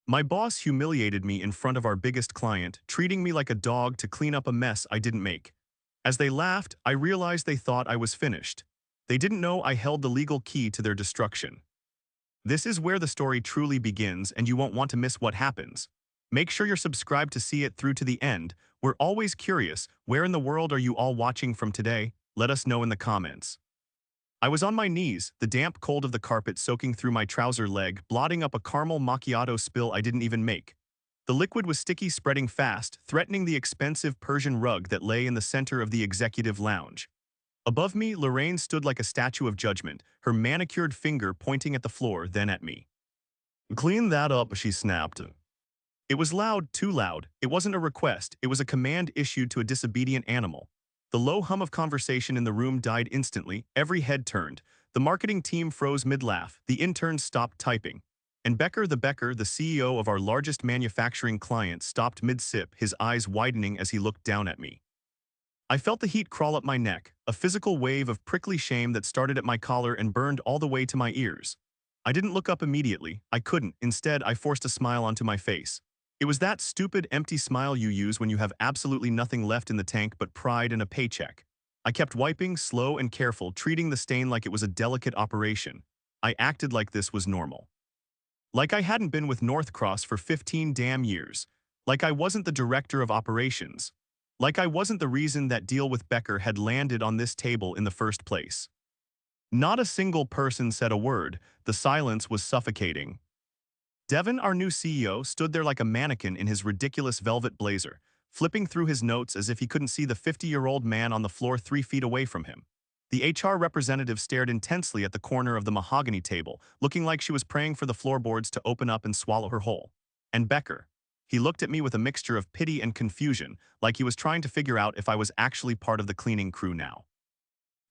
My boss humiliated me in front of our biggest client, treating me like a dog to clean up a mess I didn't make. As they laughed, I realized they thought I was finished. They didn't know I held the legal key to their destruction. This is where the story truly begins, and you won't want to miss what happens. Make sure you're subscribed to see it through to the end. We're always curious, where in the world are you all watching from today? Let us know in the comments. I was on my knees, the damp cold of the carpet soaking through my trouser leg, blotting up a caramel macchiato spill I didn't even make. The liquid was sticky, spreading fast, threatening the expensive Persian rug that lay in the center of the executive lounge. Above me, Lorraine stood like a statue of judgment, her manicured finger pointing at the floor, then at me. "Clean that up," she snapped. It was loud, too loud. It wasn't a request, it was a command issued to a disobedient animal. The low hum of conversation in the room died instantly, every head turned. The marketing team froze mid-laugh, the interns stopped typing. And Becker, the CEO of our largest manufacturing client, stopped mid-sip, his eyes widening as he looked down at me. I felt the heat crawl up my neck, a physical wave of prickly shame that started at my collar and burned all the way to my ears. I didn't look up immediately, I couldn't, instead I forced a smile onto my face. It was that stupid, empty smile you use when you have absolutely nothing left in the tank but pride and a paycheck. I kept wiping, slow and careful, treating the stain like it was a delicate operation. I acted like this was normal. Like I hadn't been with North Cross for 15 damn years. Like I wasn't the director of operations. Like I wasn't the reason that deal with Becker had landed on this table in the first place. Not a single person said a word. The silence was suffocating. Devin, our new CEO, stood there like a mannequin in his ridiculous velvet blazer, flipping through his notes as if he couldn't see the 50-year-old man on the floor 3 feet away from him. The HR representative stared intensely at the corner of the mahogany table, looking like she was praying for the floorboards to open up and swallow her whole. And Becker. He looked at me with a mixture of pity and confusion, like he was trying to figure out if I was actually part of the cleaning crew now.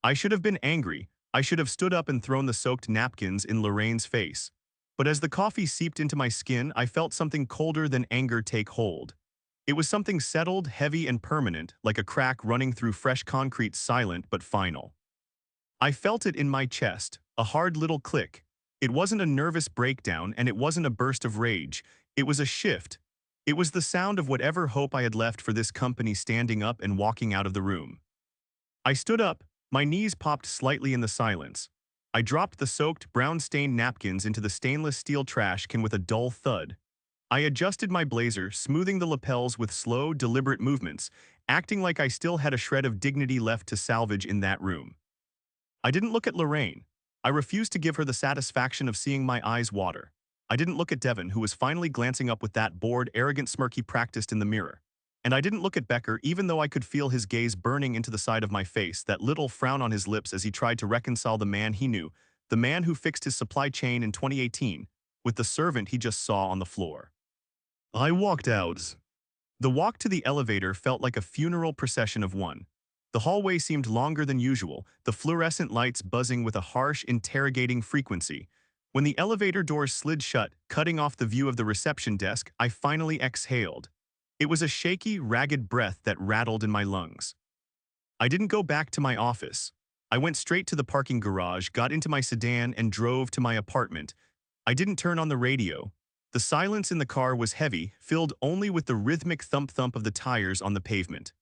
I should have been angry. I should have stood up and thrown the soaked napkins in Lorraine's face. But as the coffee seeped into my skin, I felt something colder than anger take hold. It was something settled, heavy, and permanent, like a crack running through fresh concrete, silent but final. I felt it in my chest, a hard little click. It wasn't a nervous breakdown, and it wasn't a burst of rage. It was a shift. It was the sound of whatever hope I had left for this company standing up and walking out of the room. I stood up, my knees popped slightly in the silence. I dropped the soaked, brown-stained napkins into the stainless steel trash can with a dull thud. I adjusted my blazer, smoothing the lapels with slow, deliberate movements, acting like I still had a shred of dignity left to salvage in that room. I didn't look at Lorraine. I refused to give her the satisfaction of seeing my eyes water. I didn't look at Devin, who was finally glancing up with that bored, arrogant smirk he practiced in the mirror. And I didn't look at Becker, even though I could feel his gaze burning into the side of my face, that little frown on his lips as he tried to reconcile the man he knew, the man who fixed his supply chain in 2018, with the servant he just saw on the floor. I walked out. The walk to the elevator felt like a funeral procession of one. The hallway seemed longer than usual, the fluorescent lights buzzing with a harsh, interrogating frequency. When the elevator doors slid shut, cutting off the view of the reception desk, I finally exhaled. It was a shaky, ragged breath that rattled in my lungs. I didn't go back to my office. I went straight to the parking garage, got into my sedan, and drove to my apartment. I didn't turn on the radio. The silence in the car was heavy, filled only with the rhythmic thump-thump of the tires on the pavement.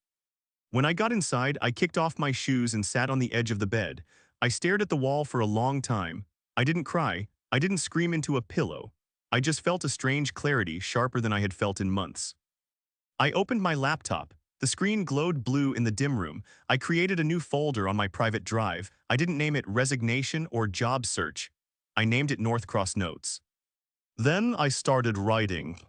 When I got inside, I kicked off my shoes and sat on the edge of the bed. I stared at the wall for a long time. I didn't cry. I didn't scream into a pillow. I just felt a strange clarity, sharper than I had felt in months. I opened my laptop. The screen glowed blue in the dim room. I created a new folder on my private drive. I didn't name it Resignation or Job Search. I named it North Cross Notes. Then I started writing.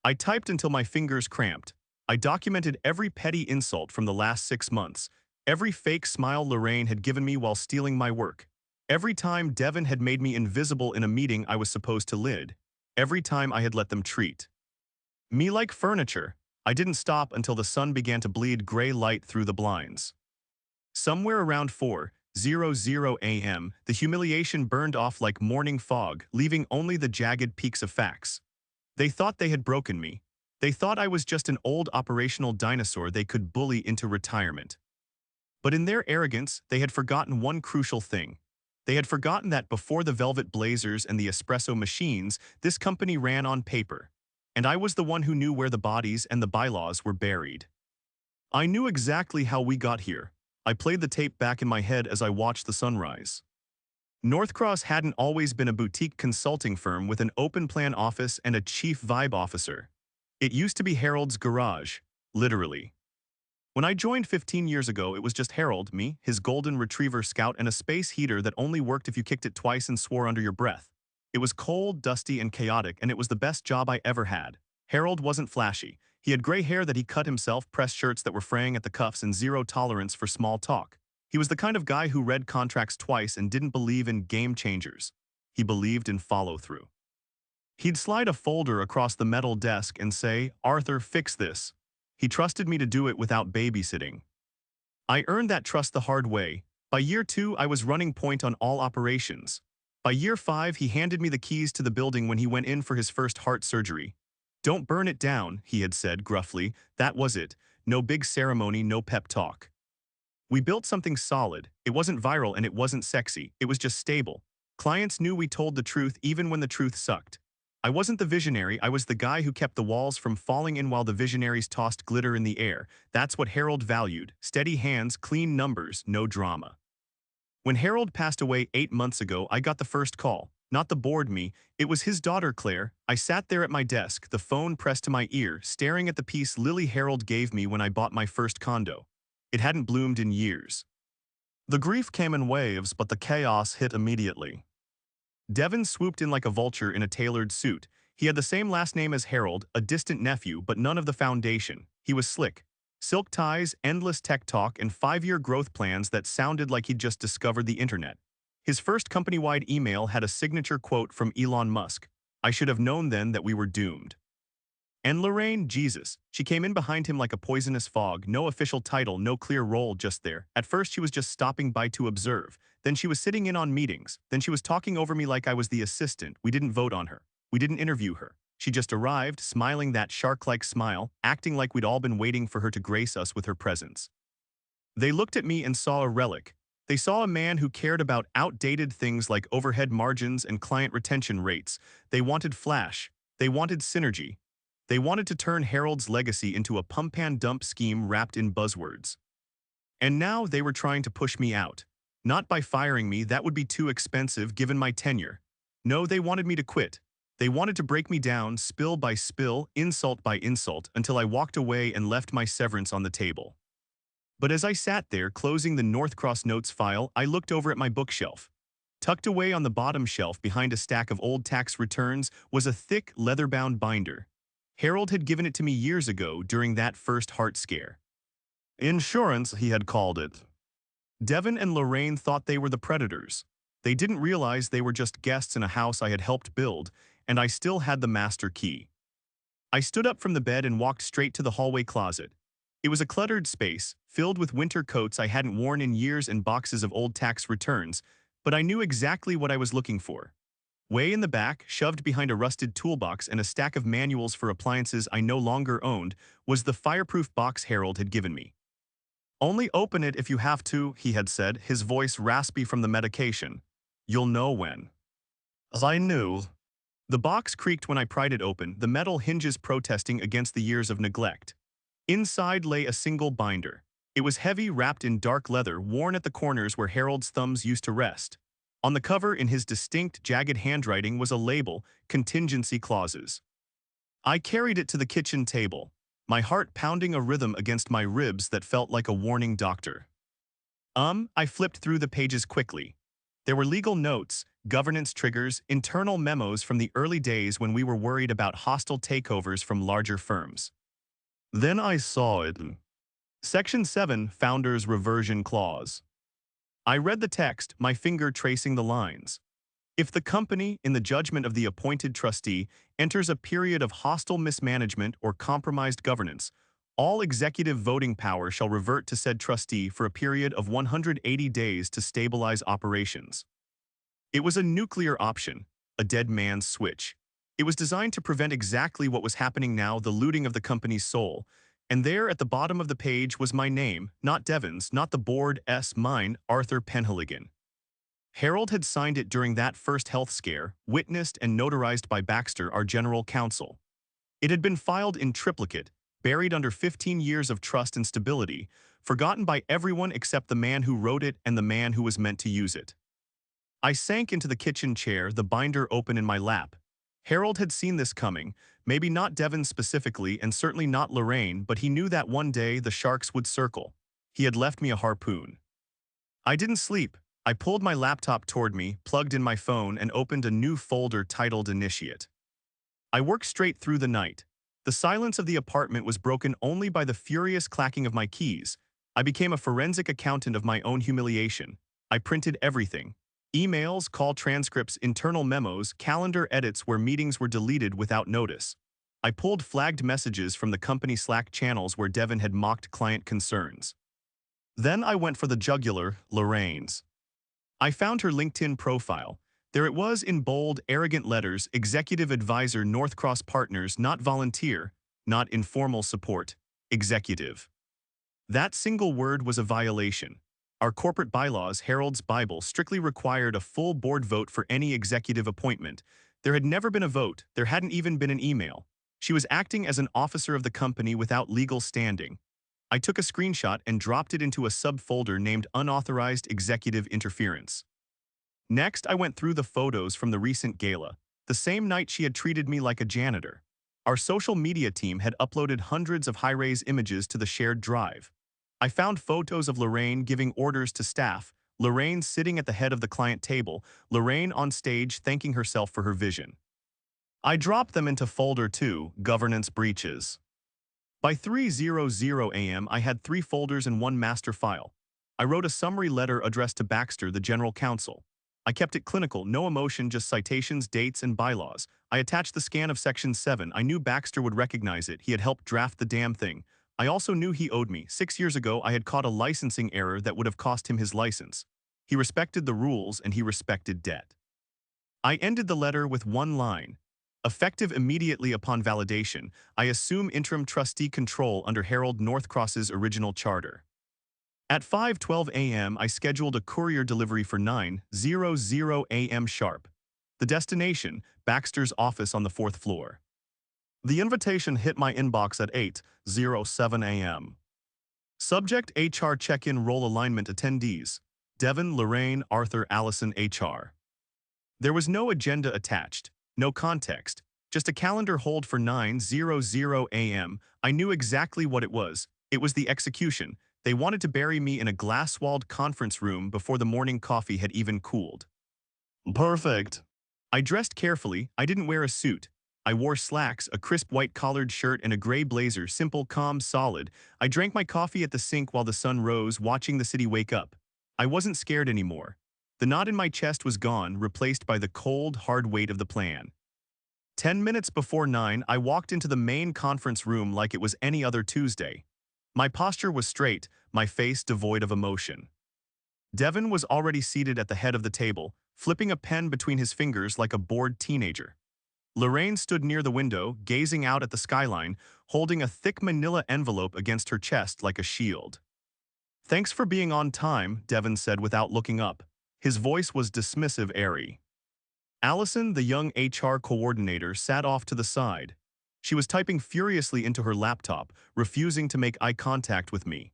I typed until my fingers cramped. I documented every petty insult from the last 6 months, every fake smile Lorraine had given me while stealing my work, every time Devin had made me invisible in a meeting I was supposed to lead, every time I had let them treat me like furniture. I didn't stop until the sun began to bleed gray light through the blinds. Somewhere around 4:00 a.m., the humiliation burned off like morning fog, leaving only the jagged peaks of facts. They thought they had broken me. They thought I was just an old operational dinosaur they could bully into retirement. But in their arrogance, they had forgotten one crucial thing. They had forgotten that before the velvet blazers and the espresso machines, this company ran on paper. And I was the one who knew where the bodies and the bylaws were buried. I knew exactly how we got here. I played the tape back in my head as I watched the sunrise. Northcross hadn't always been a boutique consulting firm with an open-plan office and a chief vibe officer. It used to be Harold's garage, literally. When I joined 15 years ago, it was just Harold, me, his golden retriever Scout, and a space heater that only worked if you kicked it twice and swore under your breath. It was cold, dusty, and chaotic, and it was the best job I ever had. Harold wasn't flashy. He had gray hair that he cut himself, pressed shirts that were fraying at the cuffs, and zero tolerance for small talk. He was the kind of guy who read contracts twice and didn't believe in game changers. He believed in follow-through. He'd slide a folder across the metal desk and say, "Arthur, fix this." He trusted me to do it without babysitting. I earned that trust the hard way. By year 2, I was running point on all operations. By year 5, he handed me the keys to the building when he went in for his first heart surgery. "Don't burn it down," he had said gruffly. That was it. No big ceremony, no pep talk. We built something solid. It wasn't viral and it wasn't sexy. It was just stable. Clients knew we told the truth even when the truth sucked. I wasn't the visionary, I was the guy who kept the walls from falling in while the visionaries tossed glitter in the air. That's what Harold valued. Steady hands, clean numbers, no drama. When Harold passed away 8 months ago, I got the first call. Not the bored me, it was his daughter Claire. I sat there at my desk, the phone pressed to my ear, staring at the piece Lily Harold gave me when I bought my first condo. It hadn't bloomed in years. The grief came in waves, but the chaos hit immediately. Devin swooped in like a vulture in a tailored suit. He had the same last name as Harold, a distant nephew, but none of the foundation. He was slick. Silk ties, endless tech talk, and 5-year growth plans that sounded like he'd just discovered the internet. His first company-wide email had a signature quote from Elon Musk. "I should have known then that we were doomed." And Lorraine, Jesus, she came in behind him like a poisonous fog, no official title, no clear role, just there. At first she was just stopping by to observe, then she was sitting in on meetings, then she was talking over me like I was the assistant. We didn't vote on her. We didn't interview her. She just arrived, smiling that shark-like smile, acting like we'd all been waiting for her to grace us with her presence. They looked at me and saw a relic. They saw a man who cared about outdated things like overhead margins and client retention rates. They wanted flash. They wanted synergy. They wanted to turn Harold's legacy into a pump-and-dump scheme wrapped in buzzwords. And now they were trying to push me out. Not by firing me, that would be too expensive given my tenure. No, they wanted me to quit. They wanted to break me down, spill by spill, insult by insult, until I walked away and left my severance on the table. But as I sat there, closing the Northcross Notes file, I looked over at my bookshelf. Tucked away on the bottom shelf behind a stack of old tax returns was a thick, leather-bound binder. Harold had given it to me years ago during that first heart scare. Insurance, he had called it. Devin and Lorraine thought they were the predators. They didn't realize they were just guests in a house I had helped build, and I still had the master key. I stood up from the bed and walked straight to the hallway closet. It was a cluttered space, filled with winter coats I hadn't worn in years and boxes of old tax returns, but I knew exactly what I was looking for. Way in the back, shoved behind a rusted toolbox and a stack of manuals for appliances I no longer owned, was the fireproof box Harold had given me. "Only open it if you have to," he had said, his voice raspy from the medication. "You'll know when." As I knew. The box creaked when I pried it open, the metal hinges protesting against the years of neglect. Inside lay a single binder. It was heavy, wrapped in dark leather, worn at the corners where Harold's thumbs used to rest. On the cover, in his distinct, jagged handwriting, was a label, "Contingency Clauses." I carried it to the kitchen table, my heart pounding a rhythm against my ribs that felt like a warning doctor. I flipped through the pages quickly. There were legal notes, governance triggers, internal memos from the early days when we were worried about hostile takeovers from larger firms. Then I saw it. Section 7, Founder's Reversion Clause. I read the text, my finger tracing the lines. If the company, in the judgment of the appointed trustee, enters a period of hostile mismanagement or compromised governance, all executive voting power shall revert to said trustee for a period of 180 days to stabilize operations. It was a nuclear option, a dead man's switch. It was designed to prevent exactly what was happening now, the looting of the company's soul. And there at the bottom of the page was my name, not Devin's, not the board's, mine, Arthur Penhaligon. Harold had signed it during that first health scare, witnessed and notarized by Baxter, our general counsel. It had been filed in triplicate, buried under 15 years of trust and stability, forgotten by everyone except the man who wrote it and the man who was meant to use it. I sank into the kitchen chair, the binder open in my lap. Harold had seen this coming, maybe not Devon specifically and certainly not Lorraine, but he knew that one day the sharks would circle. He had left me a harpoon. I didn't sleep. I pulled my laptop toward me, plugged in my phone, and opened a new folder titled Initiate. I worked straight through the night. The silence of the apartment was broken only by the furious clacking of my keys. I became a forensic accountant of my own humiliation. I printed everything. Emails, call transcripts, internal memos, calendar edits where meetings were deleted without notice. I pulled flagged messages from the company Slack channels where Devon had mocked client concerns. Then I went for the jugular, Lorraine's. I found her LinkedIn profile. There it was in bold, arrogant letters: Executive Advisor, Northcross Partners, not volunteer, not informal support, executive. That single word was a violation. Our corporate bylaws, Harold's Bible, strictly required a full board vote for any executive appointment. There had never been a vote, there hadn't even been an email. She was acting as an officer of the company without legal standing. I took a screenshot and dropped it into a subfolder named Unauthorized Executive Interference. Next, I went through the photos from the recent gala, the same night she had treated me like a janitor. Our social media team had uploaded hundreds of high-res images to the shared drive. I found photos of Lorraine giving orders to staff, Lorraine sitting at the head of the client table, Lorraine on stage thanking herself for her vision. I dropped them into folder 2, Governance Breaches. By 3:00 a.m., I had 3 folders and 1 master file. I wrote a summary letter addressed to Baxter, the general counsel. I kept it clinical, no emotion, just citations, dates, and bylaws. I attached the scan of Section 7. I knew Baxter would recognize it. He had helped draft the damn thing. I also knew he owed me. 6 years ago, I had caught a licensing error that would have cost him his license. He respected the rules, and he respected debt. I ended the letter with one line. Effective immediately upon validation, I assume interim trustee control under Harold Northcross's original charter. At 5:12 a.m., I scheduled a courier delivery for 9:00 a.m. sharp. The destination, Baxter's office on the 4th floor. The invitation hit my inbox at 8:07 a.m. Subject: HR check-in, role alignment, attendees: Devon, Lorraine, Arthur, Allison, HR. There was no agenda attached, no context, just a calendar hold for 9:00 a.m. I knew exactly what it was. It was the execution. They wanted to bury me in a glass-walled conference room before the morning coffee had even cooled. Perfect. I dressed carefully. I didn't wear a suit. I wore slacks, a crisp white collared shirt, and a gray blazer, simple, calm, solid. I drank my coffee at the sink while the sun rose, watching the city wake up. I wasn't scared anymore. The knot in my chest was gone, replaced by the cold, hard weight of the plan. 10 minutes before 9, I walked into the main conference room like it was any other Tuesday. My posture was straight, my face devoid of emotion. Devon was already seated at the head of the table, flipping a pen between his fingers like a bored teenager. Lorraine stood near the window, gazing out at the skyline, holding a thick manila envelope against her chest like a shield. "Thanks for being on time," Devon said without looking up. His voice was dismissive, airy. Allison, the young HR coordinator, sat off to the side. She was typing furiously into her laptop, refusing to make eye contact with me.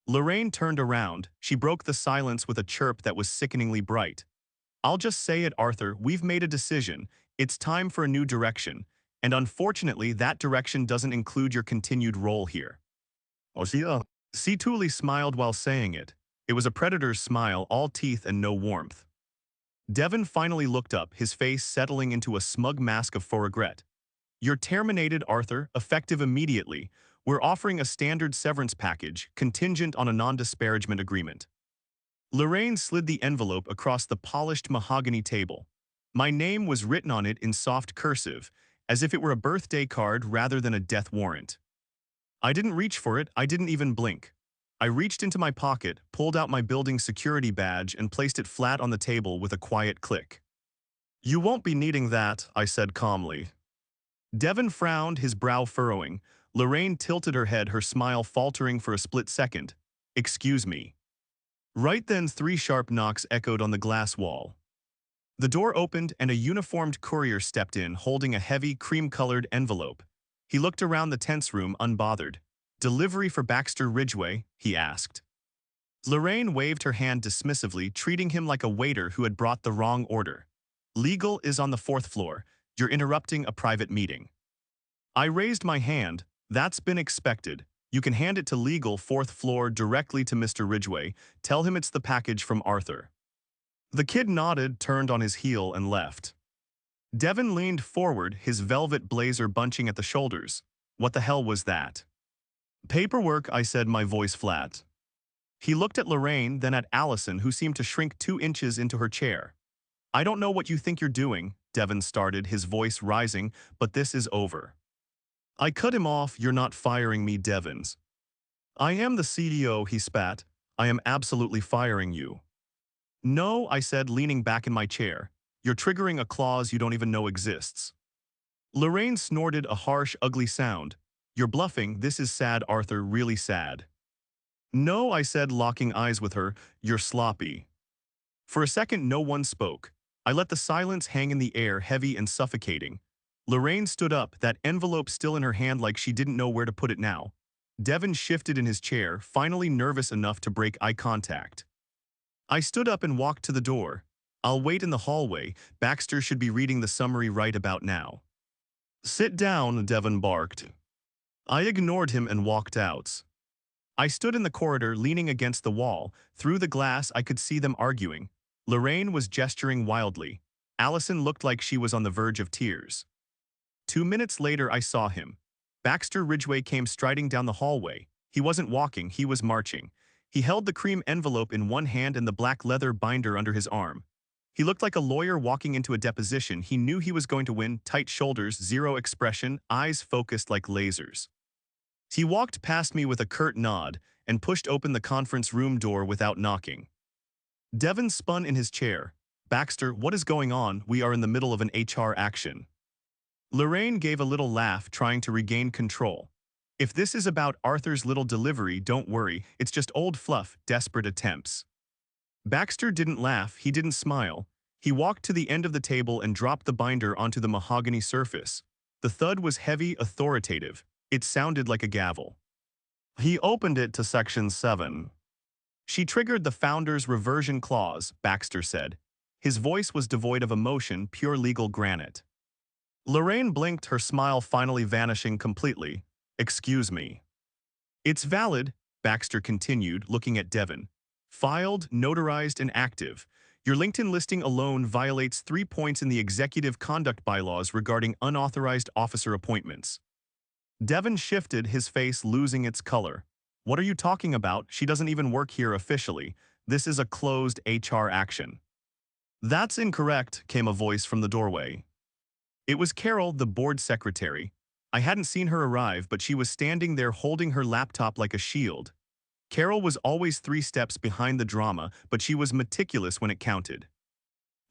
Lorraine turned around. She broke the silence with a chirp that was sickeningly bright. "I'll just say it, Arthur, we've made a decision. It's time for a new direction. And unfortunately, that direction doesn't include your continued role here." "Oh, yeah." Situli smiled while saying it. It was a predator's smile, all teeth and no warmth. Devon finally looked up, his face settling into a smug mask of faux regret. "You're terminated, Arthur, effective immediately. We're offering a standard severance package, contingent on a non-disparagement agreement." Lorraine slid the envelope across the polished mahogany table. My name was written on it in soft cursive, as if it were a birthday card rather than a death warrant. I didn't reach for it, I didn't even blink. I reached into my pocket, pulled out my building security badge, and placed it flat on the table with a quiet click. "You won't be needing that," I said calmly. Devon frowned, his brow furrowing. Lorraine tilted her head, her smile faltering for a split second. "Excuse me." Right then, three sharp knocks echoed on the glass wall. The door opened and a uniformed courier stepped in, holding a heavy, cream-colored envelope. He looked around the tense room, unbothered. "Delivery for Baxter Ridgway?" he asked. Lorraine waved her hand dismissively, treating him like a waiter who had brought the wrong order. "Legal is on the fourth floor. You're interrupting a private meeting." I raised my hand. "That's been expected. You can hand it to legal, fourth floor, directly to Mr. Ridgway. Tell him it's the package from Arthur." The kid nodded, turned on his heel, and left. Devon leaned forward, his velvet blazer bunching at the shoulders. "What the hell was that?" "Paperwork," I said, my voice flat. He looked at Lorraine, then at Allison, who seemed to shrink 2 inches into her chair. "I don't know what you think you're doing," Devon started, his voice rising, "but this is over." I cut him off. "You're not firing me, Devons." "I am the CEO," he spat. "I am absolutely firing you." "No," I said, leaning back in my chair. "You're triggering a clause you don't even know exists." Lorraine snorted a harsh, ugly sound. "You're bluffing. This is sad, Arthur, really sad." "No," I said, locking eyes with her. "You're sloppy." For a second, no one spoke. I let the silence hang in the air, heavy and suffocating. Lorraine stood up, that envelope still in her hand like she didn't know where to put it now. Devon shifted in his chair, finally nervous enough to break eye contact. I stood up and walked to the door. "I'll wait in the hallway. Baxter should be reading the summary right about now." "Sit down," Devon barked. I ignored him and walked out. I stood in the corridor, leaning against the wall. Through the glass, I could see them arguing. Lorraine was gesturing wildly. Allison looked like she was on the verge of tears. 2 minutes later, I saw him. Baxter Ridgway came striding down the hallway. He wasn't walking, he was marching. He held the cream envelope in one hand and the black leather binder under his arm. He looked like a lawyer walking into a deposition. He knew he was going to win. Tight shoulders, zero expression, eyes focused like lasers. He walked past me with a curt nod and pushed open the conference room door without knocking. Devon spun in his chair. "Baxter, what is going on? We are in the middle of an HR action." Lorraine gave a little laugh, trying to regain control. "If this is about Arthur's little delivery, don't worry. It's just old fluff, desperate attempts." Baxter didn't laugh, he didn't smile. He walked to the end of the table and dropped the binder onto the mahogany surface. The thud was heavy, authoritative. It sounded like a gavel. He opened it to Section 7. "She triggered the founder's reversion clause," Baxter said. His voice was devoid of emotion, pure legal granite. Lorraine blinked, her smile finally vanishing completely. "Excuse me." "It's valid," Baxter continued, looking at Devon. "Filed, notarized, and active. Your LinkedIn listing alone violates 3 points in the executive conduct bylaws regarding unauthorized officer appointments." Devon shifted, his face losing its color. "What are you talking about? She doesn't even work here officially. This is a closed HR action." "That's incorrect," came a voice from the doorway. It was Carol, the board secretary. I hadn't seen her arrive, but she was standing there holding her laptop like a shield. Carol was always 3 steps behind the drama, but she was meticulous when it counted.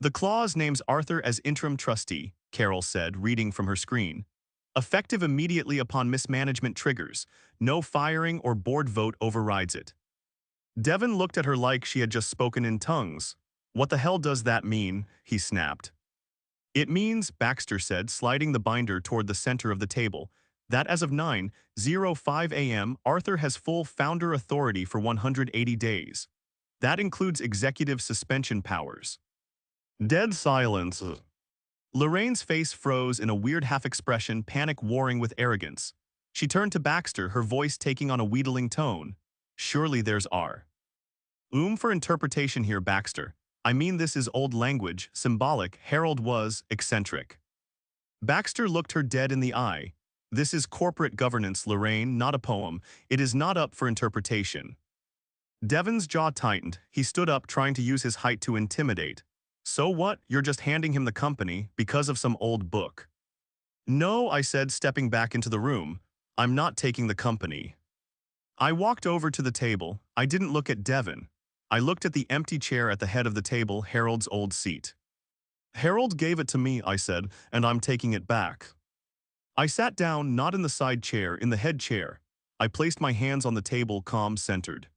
"The clause names Arthur as interim trustee," Carol said, reading from her screen. "Effective immediately upon mismanagement triggers. No firing or board vote overrides it." Devon looked at her like she had just spoken in tongues. "What the hell does that mean?" he snapped. "It means," Baxter said, sliding the binder toward the center of the table, "that as of 9:05 a.m., Arthur has full founder authority for 180 days. That includes executive suspension powers." Dead silence. Lorraine's face froze in a weird half-expression, panic warring with arrogance. She turned to Baxter, her voice taking on a wheedling tone. "Surely there's for interpretation here, Baxter. I mean, this is old language, symbolic. Harold was eccentric." Baxter looked her dead in the eye. "This is corporate governance, Lorraine, not a poem. It is not up for interpretation." Devon's jaw tightened. He stood up, trying to use his height to intimidate. "So what? You're just handing him the company because of some old book." "No," I said, stepping back into the room. "I'm not taking the company." I walked over to the table. I didn't look at Devon. I looked at the empty chair at the head of the table, Harold's old seat. "Harold gave it to me," I said, "and I'm taking it back." I sat down, not in the side chair, in the head chair. I placed my hands on the table, calm, centered.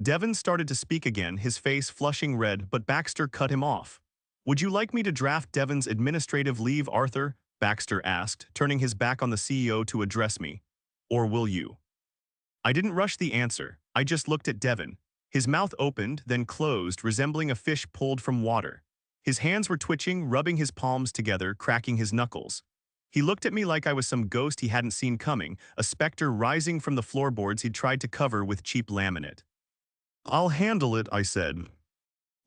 Devon started to speak again, his face flushing red, but Baxter cut him off. "Would you like me to draft Devon's administrative leave, Arthur?" Baxter asked, turning his back on the CEO to address me. "Or will you?" I didn't rush the answer. I just looked at Devon. His mouth opened, then closed, resembling a fish pulled from water. His hands were twitching, rubbing his palms together, cracking his knuckles. He looked at me like I was some ghost he hadn't seen coming, a specter rising from the floorboards he'd tried to cover with cheap laminate. "I'll handle it," I said.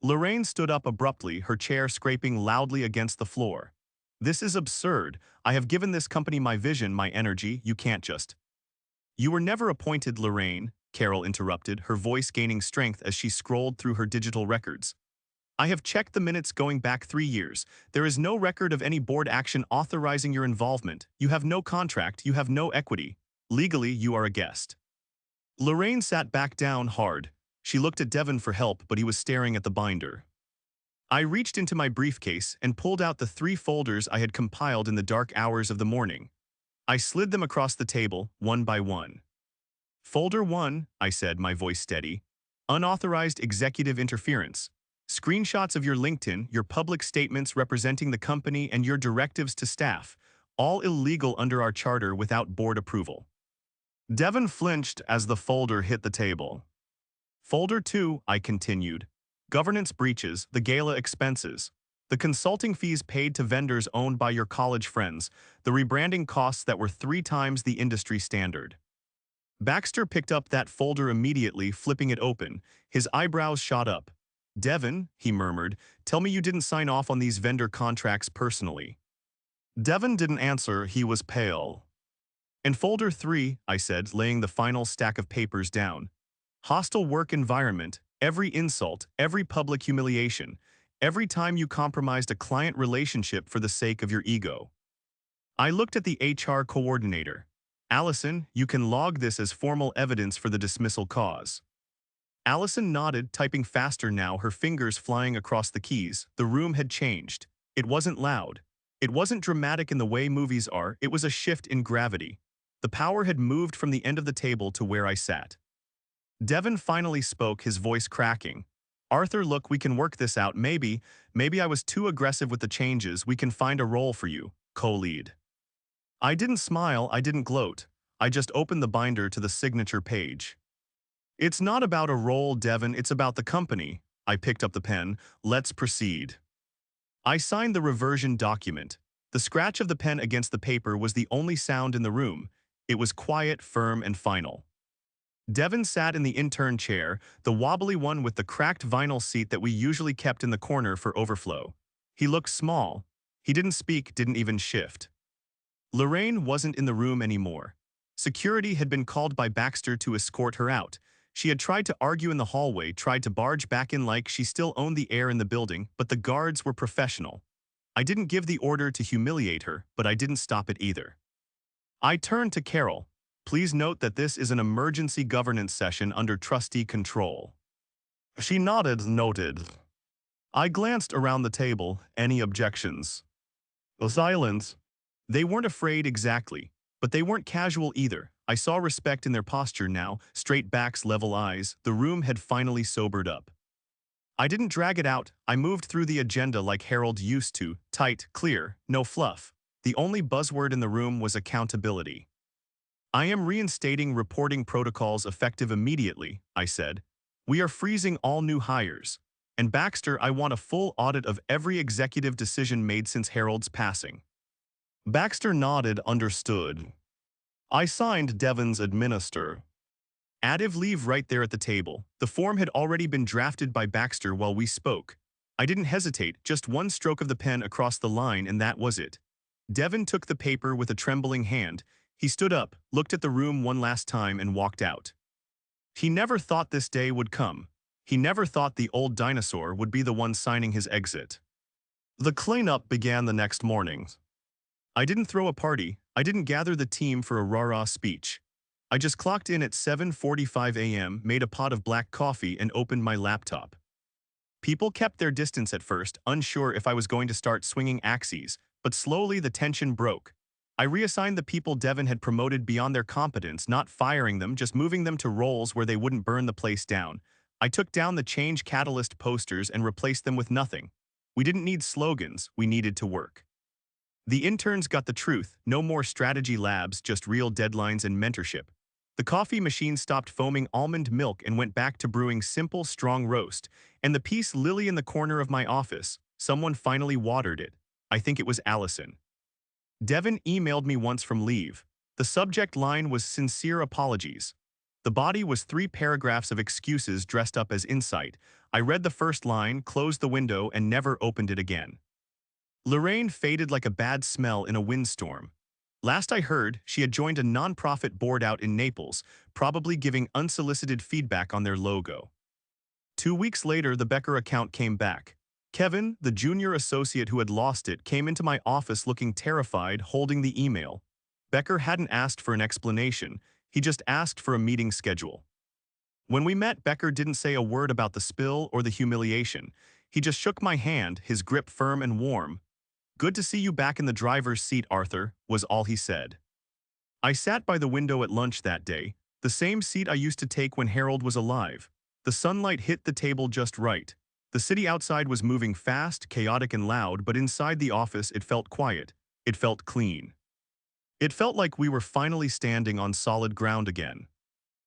Lorraine stood up abruptly, her chair scraping loudly against the floor. "This is absurd. I have given this company my vision, my energy. You can't just—" "You were never appointed, Lorraine," Carol interrupted, her voice gaining strength as she scrolled through her digital records. "I have checked the minutes going back 3 years. There is no record of any board action authorizing your involvement. You have no contract, you have no equity. Legally, you are a guest." Lorraine sat back down hard. She looked at Devon for help, but he was staring at the binder. I reached into my briefcase and pulled out the 3 folders I had compiled in the dark hours of the morning. I slid them across the table, one by one. "Folder 1, I said, my voice steady. "Unauthorized executive interference. Screenshots of your LinkedIn, your public statements representing the company, and your directives to staff. All illegal under our charter without board approval." Devon flinched as the folder hit the table. "Folder 2, I continued. "Governance breaches, the gala expenses. The consulting fees paid to vendors owned by your college friends, the rebranding costs that were 3 times the industry standard." Baxter picked up that folder immediately, flipping it open. His eyebrows shot up. "Devon," he murmured, "tell me you didn't sign off on these vendor contracts personally." Devon didn't answer, he was pale. "In folder 3, I said, laying the final stack of papers down. "Hostile work environment, every insult, every public humiliation, every time you compromised a client relationship for the sake of your ego." I looked at the HR coordinator. "Allison, you can log this as formal evidence for the dismissal cause." Allison nodded, typing faster now, her fingers flying across the keys. The room had changed. It wasn't loud. It wasn't dramatic in the way movies are, it was a shift in gravity. The power had moved from the end of the table to where I sat. Devon finally spoke, his voice cracking. "Arthur, look, we can work this out. Maybe I was too aggressive with the changes. We can find a role for you, co-lead." I didn't smile, I didn't gloat. I just opened the binder to the signature page. "It's not about a role, Devon, it's about the company." I picked up the pen. "Let's proceed." I signed the reversion document. The scratch of the pen against the paper was the only sound in the room. It was quiet, firm, and final. Devon sat in the intern chair, the wobbly one with the cracked vinyl seat that we usually kept in the corner for overflow. He looked small. He didn't speak, didn't even shift. Lorraine wasn't in the room anymore. Security had been called by Baxter to escort her out. She had tried to argue in the hallway, tried to barge back in like she still owned the air in the building, but the guards were professional. I didn't give the order to humiliate her, but I didn't stop it either. I turned to Carol. "Please note that this is an emergency governance session under trustee control." She nodded, noted. I glanced around the table. Any objections? Silence. They weren't afraid exactly, but they weren't casual either. I saw respect in their posture now, straight backs, level eyes. The room had finally sobered up. I didn't drag it out. I moved through the agenda like Harold used to, tight, clear, no fluff. The only buzzword in the room was accountability. "I am reinstating reporting protocols effective immediately," I said. "We are freezing all new hires. And Baxter, I want a full audit of every executive decision made since Harold's passing." Baxter nodded, understood. I signed Devon's administer. Additive leave right there at the table. The form had already been drafted by Baxter while we spoke. I didn't hesitate, just one stroke of the pen across the line and that was it. Devon took the paper with a trembling hand. He stood up, looked at the room one last time and walked out. He never thought this day would come. He never thought the old dinosaur would be the one signing his exit. The cleanup began the next morning. I didn't throw a party. I didn't gather the team for a rah-rah speech. I just clocked in at 7:45 a.m., made a pot of black coffee, and opened my laptop. People kept their distance at first, unsure if I was going to start swinging axes, but slowly the tension broke. I reassigned the people Devon had promoted beyond their competence, not firing them, just moving them to roles where they wouldn't burn the place down. I took down the Change Catalyst posters and replaced them with nothing. We didn't need slogans, we needed to work. The interns got the truth, no more strategy labs, just real deadlines and mentorship. The coffee machine stopped foaming almond milk and went back to brewing simple, strong roast, and the peace lily in the corner of my office, someone finally watered it. I think it was Allison. Devin emailed me once from leave. The subject line was sincere apologies. The body was 3 paragraphs of excuses dressed up as insight. I read the first line, closed the window, and never opened it again. Lorraine faded like a bad smell in a windstorm. Last I heard, she had joined a nonprofit board out in Naples, probably giving unsolicited feedback on their logo. 2 weeks later, the Becker account came back. Kevin, the junior associate who had lost it, came into my office looking terrified, holding the email. Becker hadn't asked for an explanation, he just asked for a meeting schedule. When we met, Becker didn't say a word about the spill or the humiliation. He just shook my hand, his grip firm and warm. "Good to see you back in the driver's seat, Arthur," was all he said. I sat by the window at lunch that day, the same seat I used to take when Harold was alive. The sunlight hit the table just right. The city outside was moving fast, chaotic and loud, but inside the office it felt quiet. It felt clean. It felt like we were finally standing on solid ground again.